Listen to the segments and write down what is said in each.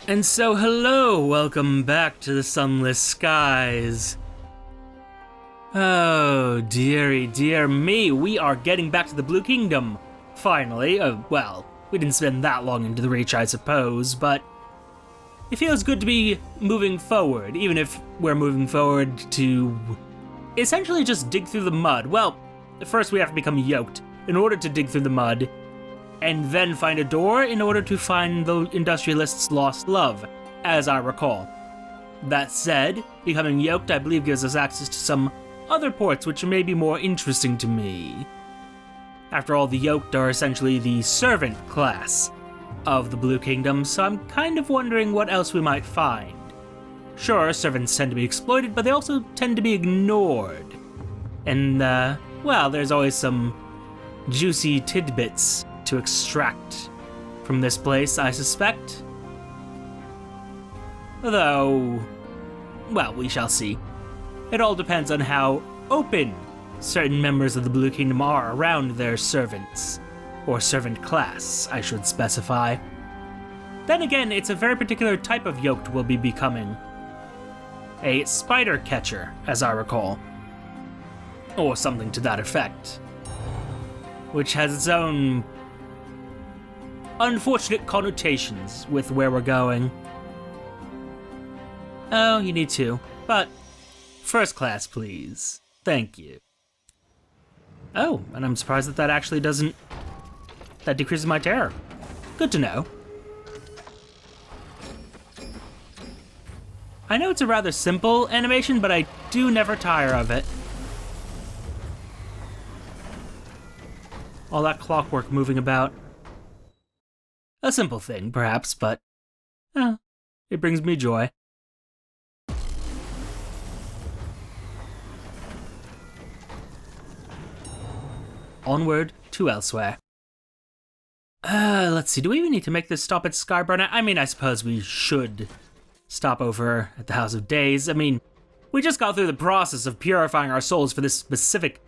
And so hello, welcome back to the Sunless Skies. Oh, dearie dear me, we are getting back to the Blue Kingdom. Finally, well, we didn't spend that long into the reach, I suppose, but it feels good to be moving forward, even if we're moving forward to essentially just dig through the mud. Well, first we have to become yoked in order to dig through the mud, and then find a door in order to find the industrialist's lost love, as I recall. That said, becoming yoked I believe gives us access to some other ports which may be more interesting to me. After all, the yoked are essentially the servant class of the Blue Kingdom, so I'm kind of wondering what else we might find. Sure, servants tend to be exploited, but they also tend to be ignored. And, well, there's always some juicy tidbits to extract from this place, I suspect. Though, well, we shall see. It all depends on how open certain members of the Blue Kingdom are around their servants, or servant class, I should specify. Then again, it's a very particular type of yoked we'll be becoming. A spider catcher, as I recall. Or something to that effect. Which has its own unfortunate connotations with where we're going. Oh, you need to, but first class, please. Thank you. Oh, and I'm surprised that actually doesn't... that decreases my terror. Good to know. I know it's a rather simple animation, but I do never tire of it. All that clockwork moving about. A simple thing, perhaps, but it brings me joy. Onward to elsewhere. Let's see, do we even need to make this stop at Skyburner? I mean, I suppose we should stop over at the House of Days. I mean, we just got through the process of purifying our souls for this specific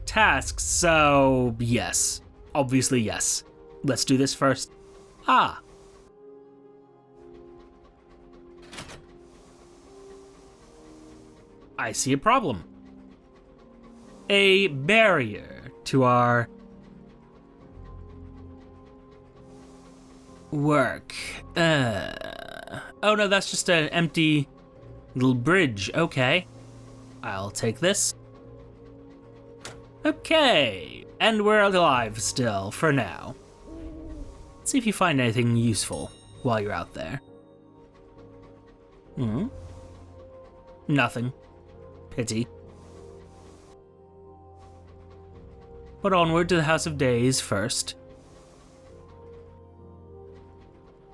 task, so yes. Obviously, yes. Let's do this first. Ah. I see a problem. A barrier to our work. Oh no, that's just an empty little bridge. Okay. I'll take this. Okay. And we're alive still, for now. Let's see if you find anything useful while you're out there. Nothing. Pity. But onward to the House of Days first.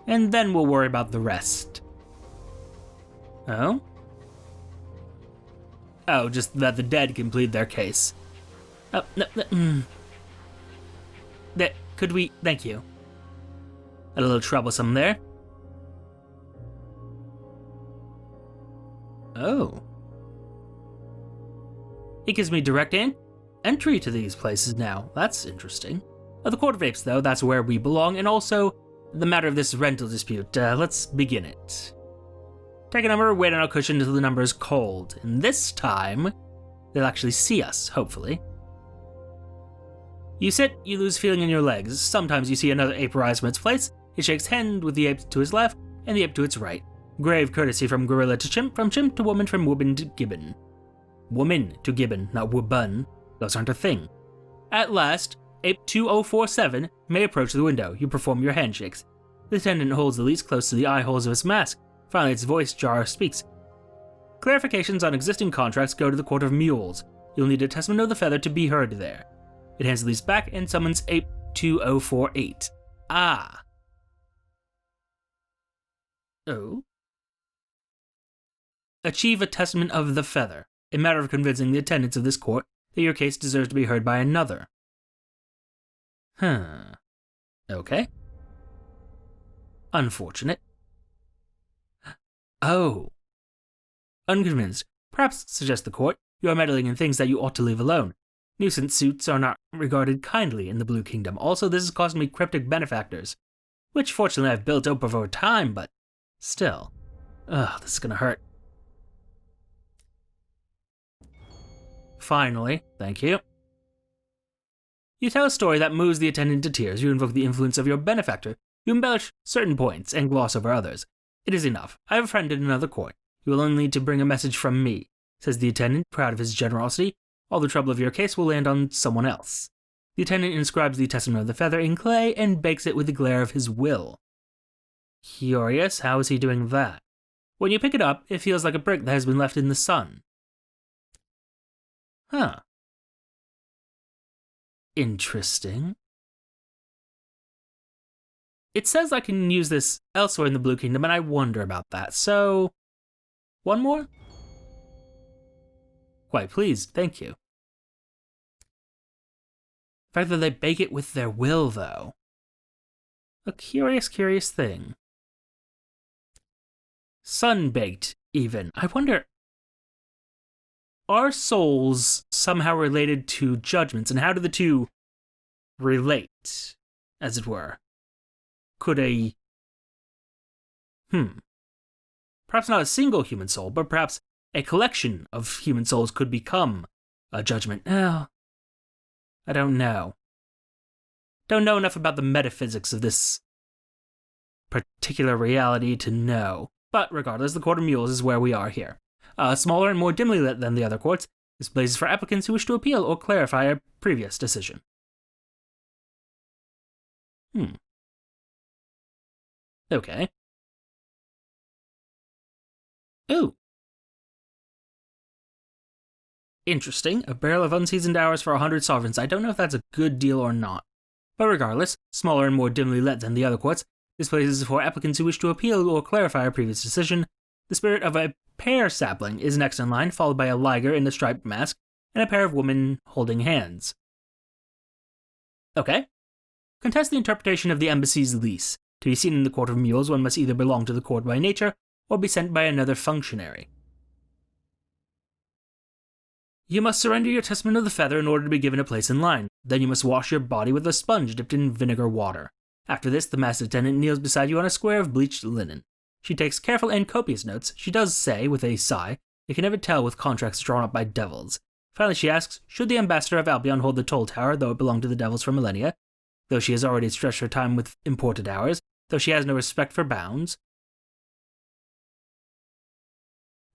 And then we'll worry about the rest. Oh? Oh, just that the dead can plead their case. Oh, no, That, could we, thank you. A little troublesome there. Oh. It gives me direct entry to these places now. That's interesting. The Court of Apes, though, that's where we belong, and also the matter of this rental dispute. Let's begin it. Take a number, wait on a cushion until the number is cold, and this time, they'll actually see us, hopefully. You sit, you lose feeling in your legs. Sometimes you see another ape rise from its place. It shakes hand with the ape to his left, and the ape to its right. Grave courtesy from gorilla to chimp to woman, from woman to gibbon. Woman to gibbon, not woobun. Those aren't a thing. At last, ape 2047 may approach the window. You perform your handshakes. The attendant holds the lease close to the eye holes of his mask. Finally, its voice jar speaks. Clarifications on existing contracts go to the Court of Mules. You'll need a testament of the feather to be heard there. It hands the lease back and summons ape 2048. Ah. Oh. Achieve a testament of the feather. A matter of convincing the attendants of this court that your case deserves to be heard by another. Okay. Unfortunate. Oh. Unconvinced. Perhaps, suggests the court, you are meddling in things that you ought to leave alone. Nuisance suits are not regarded kindly in the Blue Kingdom. Also, this has caused me cryptic benefactors, which fortunately I've built up over time, but Still. Ugh, this is gonna hurt. Finally, thank you. You tell a story that moves the attendant to tears. You invoke the influence of your benefactor. You embellish certain points and gloss over others. It is enough. I have a friend in another court. You will only need to bring a message from me, says the attendant, proud of his generosity. All the trouble of your case will land on someone else. The attendant inscribes the testament of the feather in clay and bakes it with the glare of his will. Curious, how is he doing that? When you pick it up, it feels like a brick that has been left in the sun. Huh. Interesting. It says I can use this elsewhere in the Blue Kingdom, and I wonder about that, so... one more? Quite pleased, thank you. The fact that they bake it with their will, though. A curious, curious thing. Sun-baked, even. I wonder... are souls somehow related to judgments, and how do the two relate, as it were? Could a... perhaps not a single human soul, but perhaps a collection of human souls could become a judgment. Oh, I don't know. Don't know enough about the metaphysics of this particular reality to know. But regardless, the Court of Mules is where we are here. Smaller and more dimly lit than the other courts, this place is for applicants who wish to appeal or clarify a previous decision. Okay. Ooh. Interesting. A barrel of unseasoned hours for 100 sovereigns. I don't know if that's a good deal or not. But regardless, smaller and more dimly lit than the other courts, this place is for applicants who wish to appeal or clarify a previous decision. The spirit of a pear sapling is next in line, followed by a liger in a striped mask, and a pair of women holding hands. Okay. Contest the interpretation of the embassy's lease. To be seen in the Court of Mules, one must either belong to the court by nature, or be sent by another functionary. You must surrender your testament of the feather in order to be given a place in line. Then you must wash your body with a sponge dipped in vinegar water. After this, the masked attendant kneels beside you on a square of bleached linen. She takes careful and copious notes. She does say, with a sigh, you can never tell with contracts drawn up by devils. Finally, she asks, should the ambassador of Albion hold the toll tower, though it belonged to the devils for millennia? Though she has already stretched her time with imported hours, though she has no respect for bounds?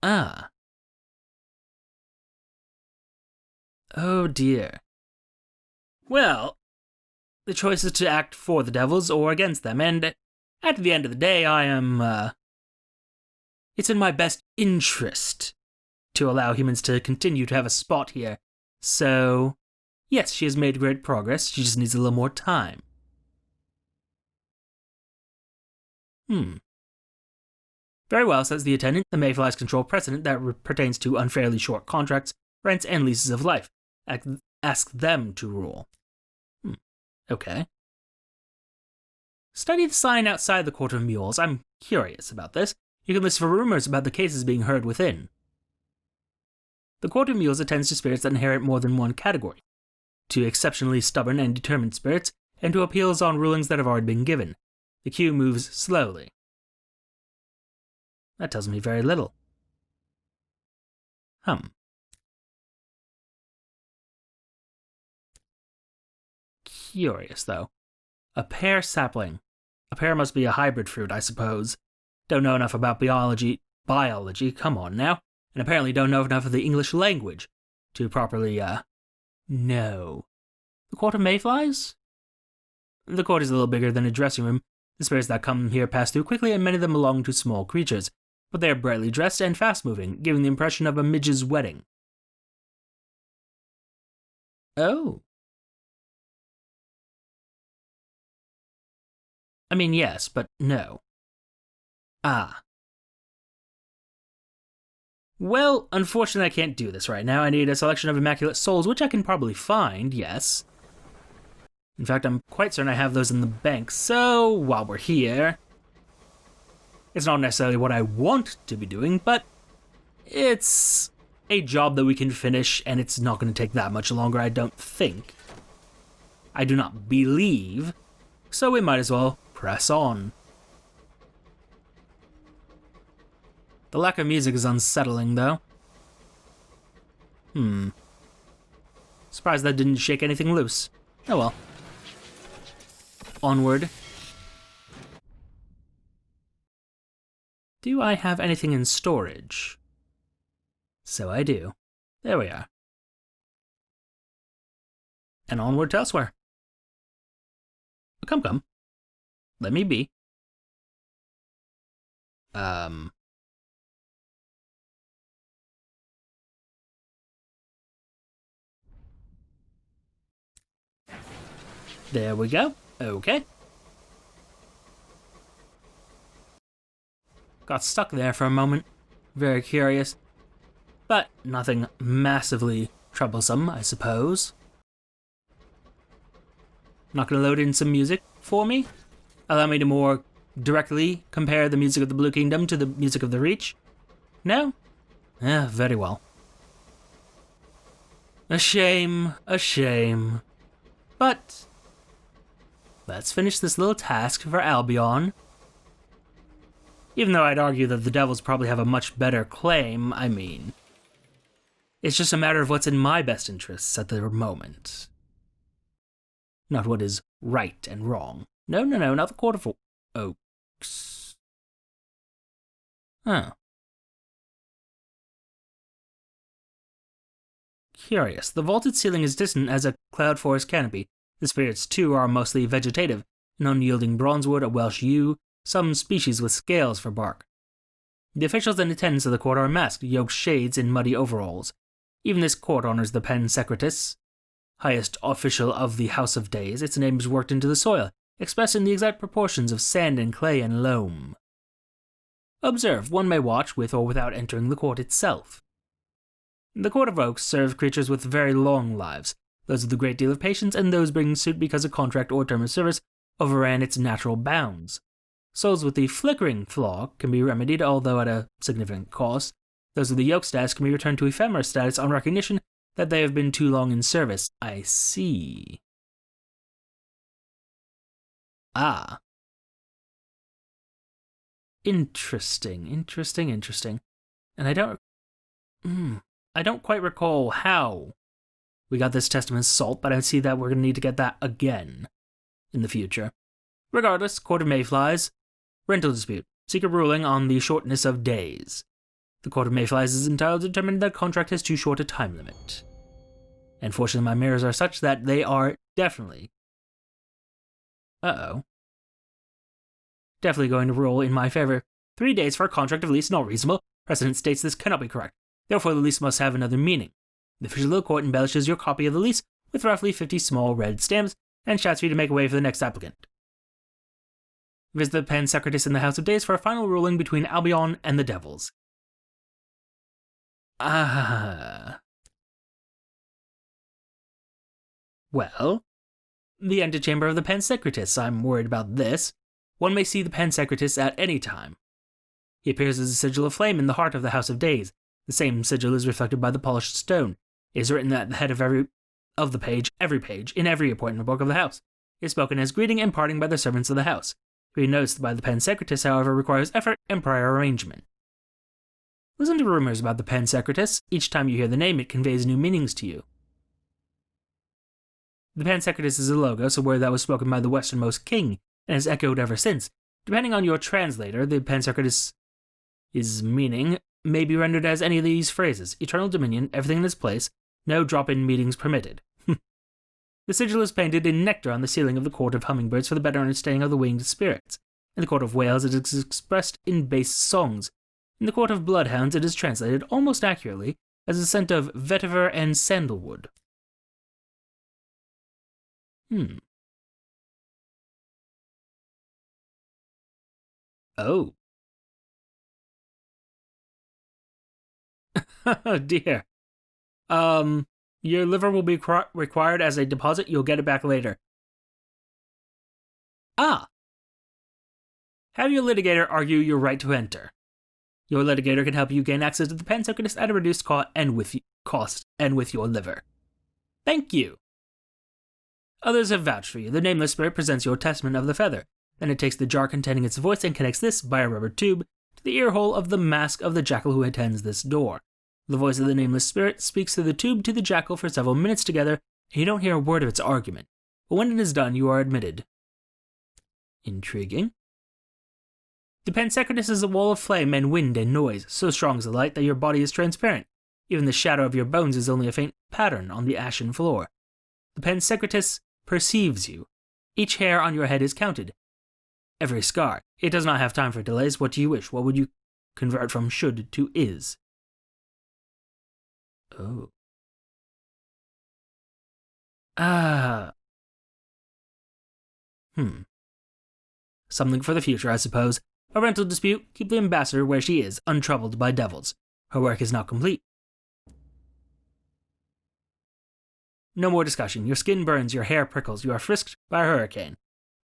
Ah. Oh dear. Well, the choice is to act for the devils or against them, and at the end of the day, I am, it's in my best interest to allow humans to continue to have a spot here. So, yes, she has made great progress, she just needs a little more time. Very well, says the attendant. The Mayflies control precedent that pertains to unfairly short contracts, rents, and leases of life. Ask them to rule. Okay. Study the sign outside the Court of Mules. I'm curious about this. You can listen for rumors about the cases being heard within. The Court of Mules attends to spirits that inherit more than one category, to exceptionally stubborn and determined spirits, and to appeals on rulings that have already been given. The queue moves slowly. That tells me very little. Curious, though. A pear sapling. A pear must be a hybrid fruit, I suppose. Don't know enough about biology, come on now. And apparently don't know enough of the English language to properly, know. The Court of Mayflies? The court is a little bigger than a dressing room. The spirits that come here pass through quickly, and many of them belong to small creatures. But they are brightly dressed and fast-moving, giving the impression of a midge's wedding. Oh. I mean, yes, but no. Ah. Well, unfortunately I can't do this right now. I need a selection of immaculate souls, which I can probably find, yes. In fact, I'm quite certain I have those in the bank, so while we're here... It's not necessarily what I want to be doing, but it's a job that we can finish, and it's not going to take that much longer, I don't think. I do not believe, so we might as well press on. The lack of music is unsettling, though. Surprised that didn't shake anything loose. Oh well. Onward. Do I have anything in storage? So I do. There we are. And onward to elsewhere. Come. Let me be. There we go. Okay. Got stuck there for a moment. Very curious. But nothing massively troublesome, I suppose. Not gonna load in some music for me? Allow me to more directly compare the music of the Blue Kingdom to the music of the Reach? No? Very well. A shame. But let's finish this little task for Albion. Even though I'd argue that the devils probably have a much better claim, I mean, it's just a matter of what's in my best interests at the moment. Not what is right and wrong. No, not the Court of Oaks. Oh. Curious. The vaulted ceiling is distant as a cloud forest canopy. The spirits, too, are mostly vegetative, an unyielding bronzewood, a Welsh yew, some species with scales for bark. The officials and attendants of the court are masked, yoked shades in muddy overalls. Even this court honors the pen secretus, highest official of the House of Days. Its name is worked into the soil, expressed in the exact proportions of sand and clay and loam. Observe, one may watch with or without entering the court itself. The Court of Oaks serve creatures with very long lives, those with a great deal of patience, and those bringing suit because a contract or term of service overran its natural bounds. Souls with the flickering flaw can be remedied, although at a significant cost. Those with the yoke status can be returned to ephemeral status on recognition that they have been too long in service. I see. Ah. Interesting. And I don't quite recall how we got this testament salt, but I see that we're going to need to get that again in the future. Regardless, Court of Mayflies, rental dispute, seek a ruling on the shortness of days. The Court of Mayflies is entitled to determine that contract has too short a time limit. And fortunately, my mirrors are such that they are definitely going to rule in my favor. 3 days for a contract of lease not reasonable. Precedent states this cannot be correct. Therefore, the lease must have another meaning. The official of the court embellishes your copy of the lease with roughly 50 small red stamps and shouts for you to make way for the next applicant. Visit the pen secretus in the House of Days for a final ruling between Albion and the devils. Well, the antechamber of the pen secretus. I'm worried about this. One may see the pen secretus at any time. He appears as a sigil of flame in the heart of the House of Days. The same sigil is reflected by the polished stone. It is written at the head of every page, in every appointment book of the house. It is spoken as greeting and parting by the servants of the house. To be noticed by the pen secretus, however, requires effort and prior arrangement. Listen to rumors about the pen secretus. Each time you hear the name, it conveys new meanings to you. The pen secretus is a logos, a word that was spoken by the westernmost king, and has echoed ever since. Depending on your translator, the pen secretus' meaning may be rendered as any of these phrases: eternal dominion, everything in its place, no drop-in meetings permitted. The sigil is painted in nectar on the ceiling of the Court of Hummingbirds for the better understanding of the winged spirits. In the Court of Whales, it is expressed in bass songs. In the Court of Bloodhounds, it is translated almost accurately as a scent of vetiver and sandalwood. Oh. Oh dear. Your liver will be required as a deposit. You'll get it back later. Ah. Have your litigator argue your right to enter. Your litigator can help you gain access to the pen secretus at a reduced cost and with your liver. Thank you. Others have vouched for you. The nameless spirit presents your testament of the feather. Then it takes the jar containing its voice and connects this, by a rubber tube, to the earhole of the mask of the jackal who attends this door. The voice of the nameless spirit speaks through the tube to the jackal for several minutes together, and you don't hear a word of its argument. But when it is done, you are admitted. Intriguing. The Pensecretus is a wall of flame and wind and noise, so strong is the light that your body is transparent. Even the shadow of your bones is only a faint pattern on the ashen floor. The Pensecretus perceives you. Each hair on your head is counted. Every scar. It does not have time for delays. What do you wish? What would you convert from should to is? Oh. Something for the future, I suppose. A rental dispute, keep the ambassador where she is, untroubled by devils. Her work is not complete. No more discussion. Your skin burns, your hair prickles, you are frisked by a hurricane.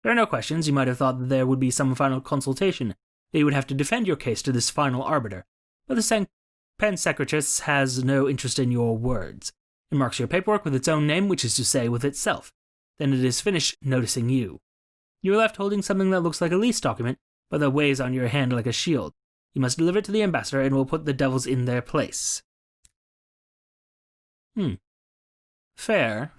There are no questions. You might have thought that there would be some final consultation, that you would have to defend your case to this final arbiter. But the Pensecretus has no interest in your words. It marks your paperwork with its own name, which is to say, with itself. Then it is finished noticing you. You are left holding something that looks like a lease document, but that weighs on your hand like a shield. You must deliver it to the ambassador and will put the devils in their place. Fair.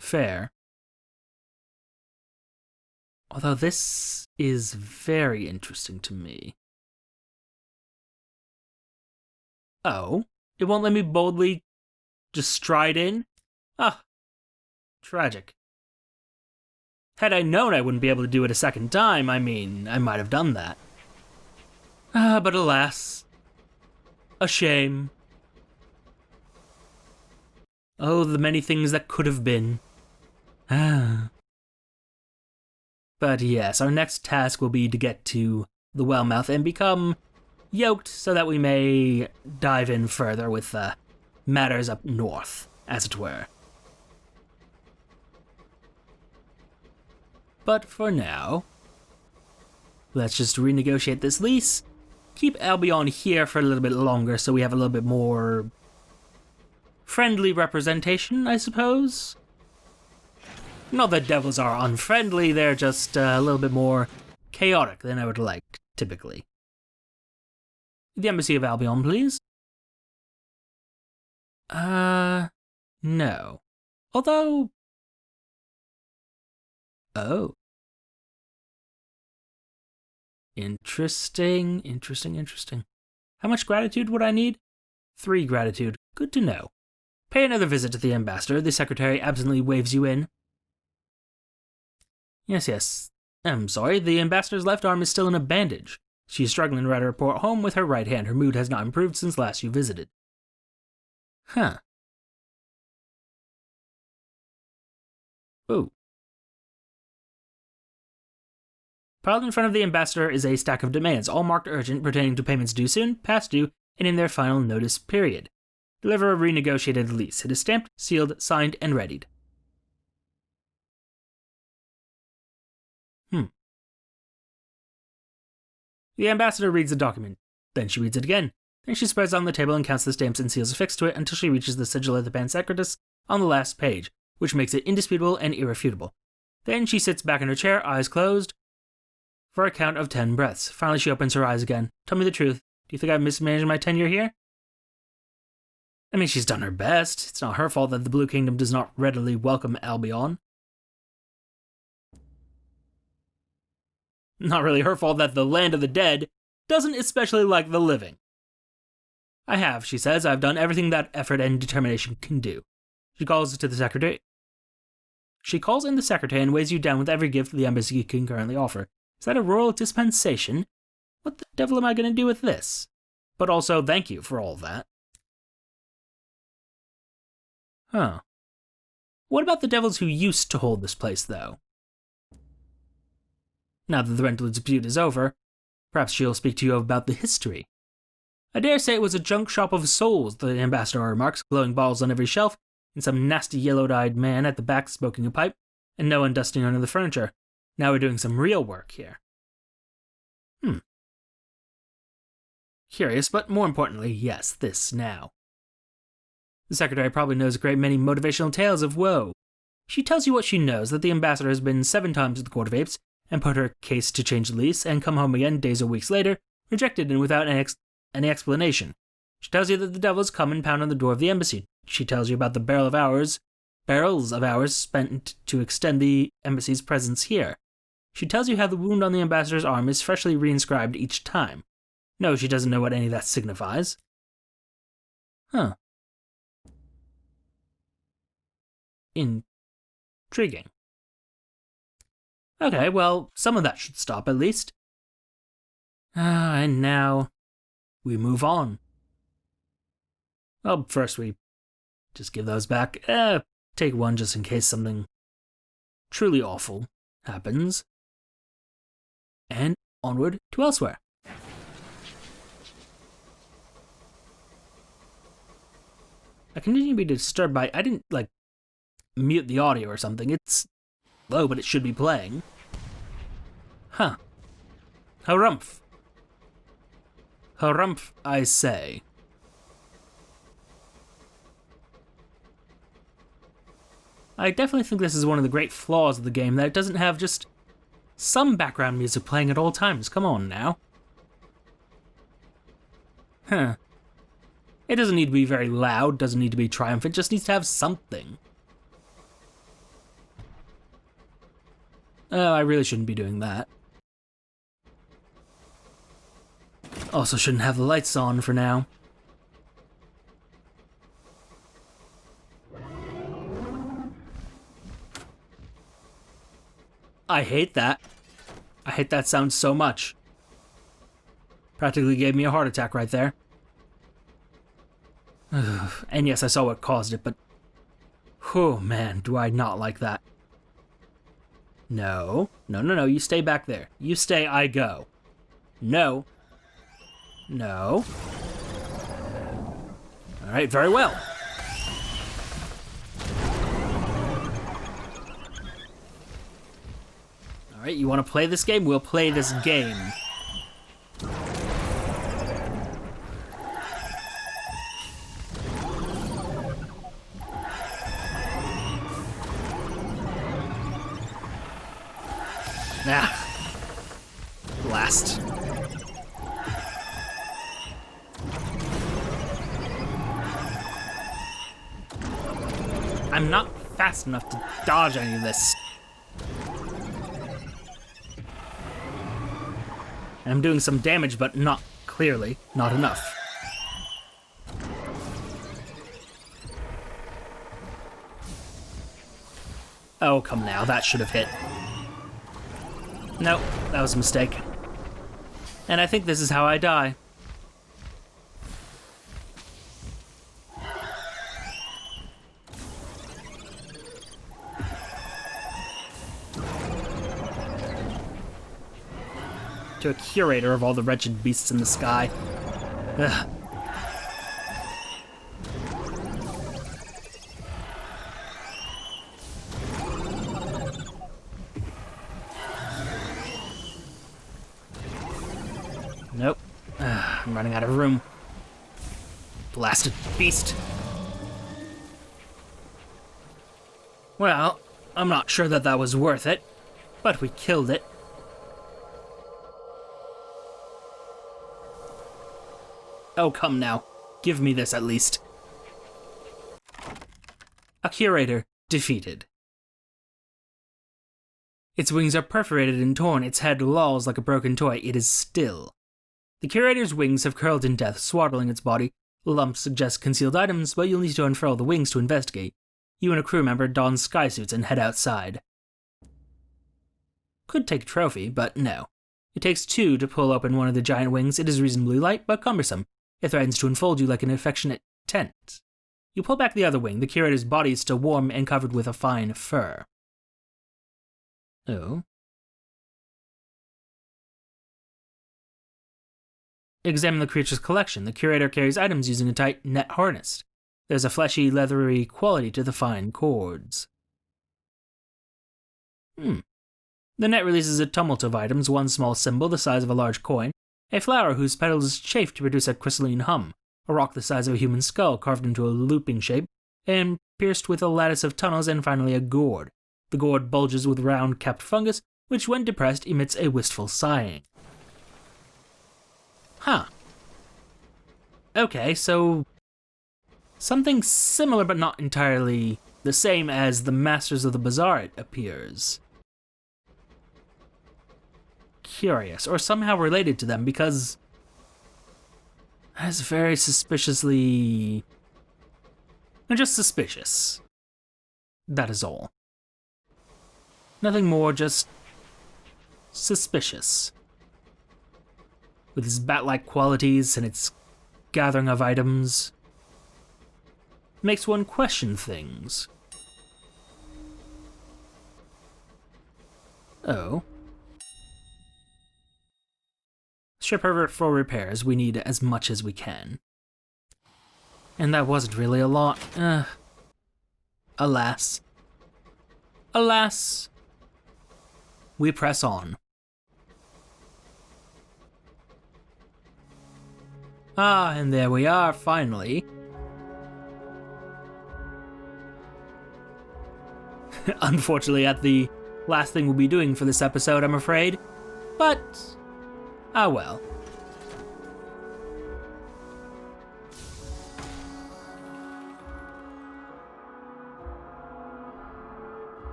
Although this is very interesting to me. Oh, it won't let me boldly just stride in? Tragic. Had I known I wouldn't be able to do it a second time, I might have done that. But alas. A shame. Oh, the many things that could have been. But yes, our next task will be to get to the Wellmouth and become yoked so that we may dive in further with matters up north, as it were. But for now, let's just renegotiate this lease, keep Albion here for a little bit longer so we have a little bit more friendly representation, I suppose. Not that devils are unfriendly, they're just a little bit more chaotic than I would like, typically. The Embassy of Albion, please. No. Although... Oh. Interesting. How much gratitude would I need? 3 gratitude. Good to know. Pay another visit to the ambassador. The secretary absently waves you in. Yes. I'm sorry, the ambassador's left arm is still in a bandage. She is struggling to write a report home with her right hand. Her mood has not improved since last you visited. Ooh. Piled in front of the ambassador is a stack of demands, all marked urgent, pertaining to payments due soon, past due, and in their final notice period. Deliver a renegotiated lease. It is stamped, sealed, signed, and readied. The ambassador reads the document. Then she reads it again. Then she spreads it on the table and counts the stamps and seals affixed to it until she reaches the sigil of the Pensecretus on the last page, which makes it indisputable and irrefutable. Then she sits back in her chair, eyes closed, for a count of 10 breaths. Finally, she opens her eyes again. Tell me the truth. Do you think I've mismanaged my tenure here? I mean, she's done her best. It's not her fault that the Blue Kingdom does not readily welcome Albion. Not really her fault that the land of the dead doesn't especially like the living. I have, she says. I've done everything that effort and determination can do. She calls to the secretary. She calls in the secretary and weighs you down with every gift the embassy can currently offer. Is that a royal dispensation? What the devil am I going to do with this? But also, thank you for all of that. What about the devils who used to hold this place, though? Now that the rental dispute is over, perhaps she'll speak to you about the history. I dare say it was a junk shop of souls, the ambassador remarks, glowing balls on every shelf, and some nasty yellow-eyed man at the back smoking a pipe, and no one dusting under the furniture. Now we're doing some real work here. Curious, but more importantly, yes, this now. The secretary probably knows a great many motivational tales of woe. She tells you what she knows, that the ambassador has been 7 times at the Court of Apes, and put her case to change the lease, and come home again days or weeks later, rejected and without an any explanation. She tells you that the devils come and pound on the door of the embassy. She tells you about the barrels of hours spent to extend the embassy's presence here. She tells you how the wound on the ambassador's arm is freshly reinscribed each time. No, she doesn't know what any of that signifies. Huh. Intriguing. Okay, well, some of that should stop at least. And now we move on. Well, first we just give those back. Take one just in case something truly awful happens. And onward to elsewhere. I continue to be disturbed by... I didn't, mute the audio or something. It's low, but it should be playing. Huh. Harumph. Harumph, I say. I definitely think this is one of the great flaws of the game, that it doesn't have just some background music playing at all times. Come on now. Huh. It doesn't need to be very loud, doesn't need to be triumphant, just needs to have something. Oh, I really shouldn't be doing that. Also shouldn't have the lights on for now. I hate that. I hate that sound so much. Practically gave me a heart attack right there. And yes, I saw what caused it, but... oh man, do I not like that. No. No, you stay back there. You stay, I go. No. No. Alright, very well. Alright, you want to play this game? We'll play this game. Blast. I'm not fast enough to dodge any of this. I'm doing some damage, but not clearly, not enough. Oh, come now, that should have hit. Nope, that was a mistake. And I think this is how I die. To a curator of all the wretched beasts in the sky. Ugh. Nope. I'm running out of room. Blasted beast. Well, I'm not sure that was worth it, but we killed it. Oh, come now. Give me this at least. A curator defeated. Its wings are perforated and torn, its head lolls like a broken toy. It is still. The curator's wings have curled in death, swaddling its body. Lumps suggest concealed items, but you'll need to unfurl the wings to investigate. You and a crew member don sky suits and head outside. Could take a trophy, but no. It takes two to pull open one of the giant wings. It is reasonably light, but cumbersome. It threatens to enfold you like an affectionate tent. You pull back the other wing. The curator's body is still warm and covered with a fine fur. Oh. Examine the creature's collection. The curator carries items using a tight net harness. There's a fleshy, leathery quality to the fine cords. The net releases a tumult of items, one small symbol the size of a large coin, a flower whose petals chafe to produce a crystalline hum, a rock the size of a human skull carved into a looping shape, and pierced with a lattice of tunnels, and finally a gourd. The gourd bulges with round-capped fungus, which when depressed emits a wistful sighing. Huh. Okay, so something similar but not entirely the same as the Masters of the Bazaar, it appears. Curious, or somehow related to them, because that's very suspiciously... just suspicious. That is all. Nothing more, just suspicious. With its bat-like qualities and its gathering of items, makes one question things. Oh. Strip her for repairs, we need as much as we can. And that wasn't really a lot. Alas. Alas. We press on. Ah, and there we are, finally. Unfortunately, at the last thing we'll be doing for this episode, I'm afraid. But, ah well.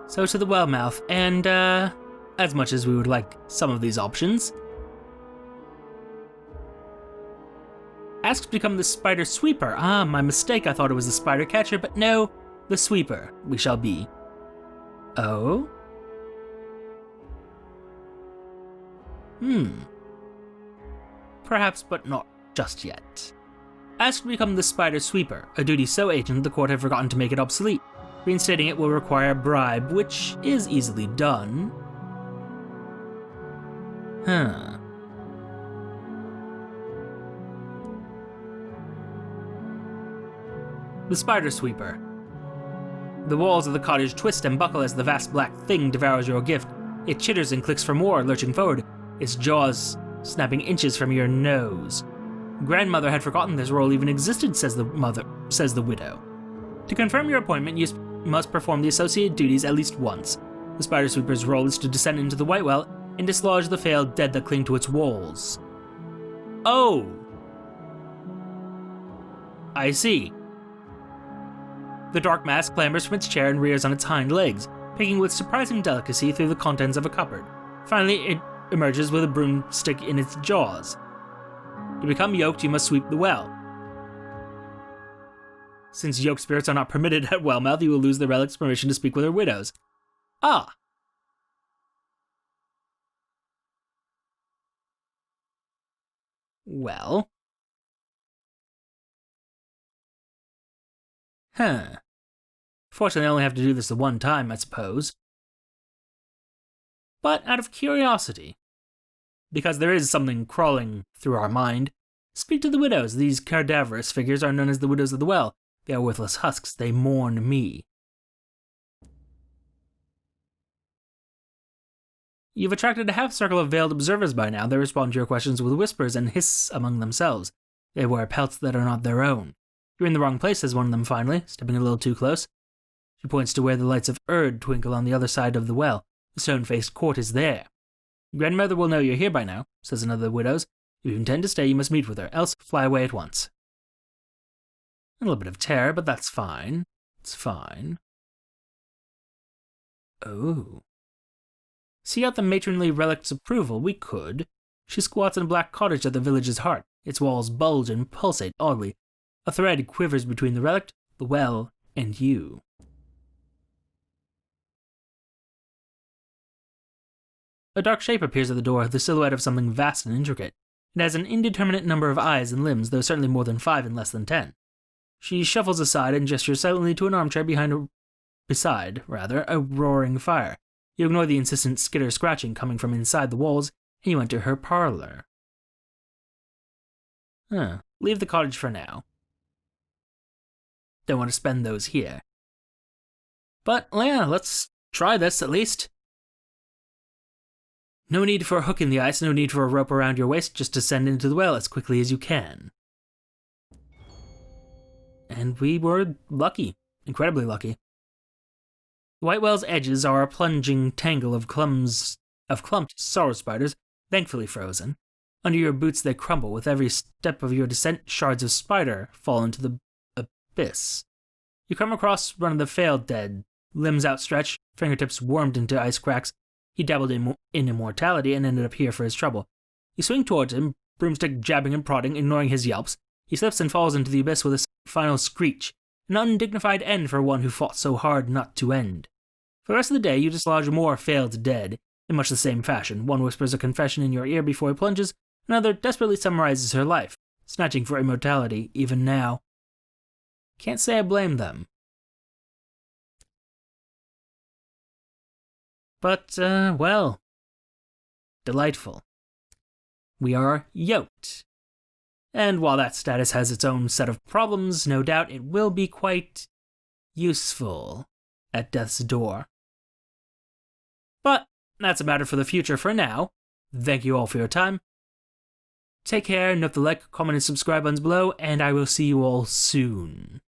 So to the well mouth, and as much as we would like some of these options, asked to become the spider sweeper. Ah, my mistake, I thought it was the spider catcher, but no, the sweeper we shall be. Oh? Perhaps, but not just yet. Asked to become the spider sweeper, a duty so ancient the court had forgotten to make it obsolete. Reinstating it will require a bribe, which is easily done. The spider sweeper. The walls of the cottage twist and buckle as the vast black thing devours your gift. It chitters and clicks for more, lurching forward, its jaws snapping inches from your nose. Grandmother had forgotten this role even existed, says the widow. To confirm your appointment, you must perform the associated duties at least once. The spider sweeper's role is to descend into the white well and dislodge the failed dead that cling to its walls. Oh! I see. The dark mass clambers from its chair and rears on its hind legs, picking with surprising delicacy through the contents of a cupboard. Finally, it emerges with a broomstick in its jaws. To become yoked, you must sweep the well. Since yoked spirits are not permitted at Wellmouth, you will lose the relic's permission to speak with her widows. Ah! Well. Fortunately, I only have to do this the one time, I suppose. But out of curiosity, because there is something crawling through our mind, speak to the widows. These cadaverous figures are known as the widows of the well. They are worthless husks. They mourn me. You've attracted a half-circle of veiled observers by now. They respond to your questions with whispers and hiss among themselves. They wear pelts that are not their own. You're in the wrong place, says one of them finally, stepping a little too close. She points to where the lights of Erd twinkle on the other side of the well. The stone-faced court is there. Grandmother will know you're here by now, says another of the widows. If you intend to stay, you must meet with her, else fly away at once. A little bit of terror, but that's fine. It's fine. Oh. See out the matronly relic's approval, we could. She squats in a black cottage at the village's heart. Its walls bulge and pulsate oddly. A thread quivers between the relic, the well, and you. A dark shape appears at the door, the silhouette of something vast and intricate. It has an indeterminate number of eyes and limbs, though certainly more than 5 and less than 10. She shuffles aside and gestures silently to an armchair beside a roaring fire. You ignore the insistent skitter-scratching coming from inside the walls, and you enter her parlor. Leave the cottage for now. Don't want to spend those here. But, yeah, let's try this at least. No need for a hook in the ice, no need for a rope around your waist, just descend into the well as quickly as you can. And we were lucky. Incredibly lucky. The white well's edges are a plunging tangle of clumped sorrow spiders, thankfully frozen. Under your boots they crumble. With every step of your descent, shards of spider fall into the abyss. You come across one of the failed dead, limbs outstretched, fingertips wormed into ice cracks. He dabbled in immortality and ended up here for his trouble. You swing towards him, broomstick jabbing and prodding, ignoring his yelps. He slips and falls into the abyss with a final screech, an undignified end for one who fought so hard not to end. For the rest of the day, you dislodge more failed dead, in much the same fashion. One whispers a confession in your ear before he plunges, another desperately summarizes her life, snatching for immortality even now. Can't say I blame them. But, well, delightful. We are yoked. And while that status has its own set of problems, no doubt it will be quite useful at death's door. But that's a matter for the future for now. Thank you all for your time. Take care, note the like, comment, and subscribe buttons below, and I will see you all soon.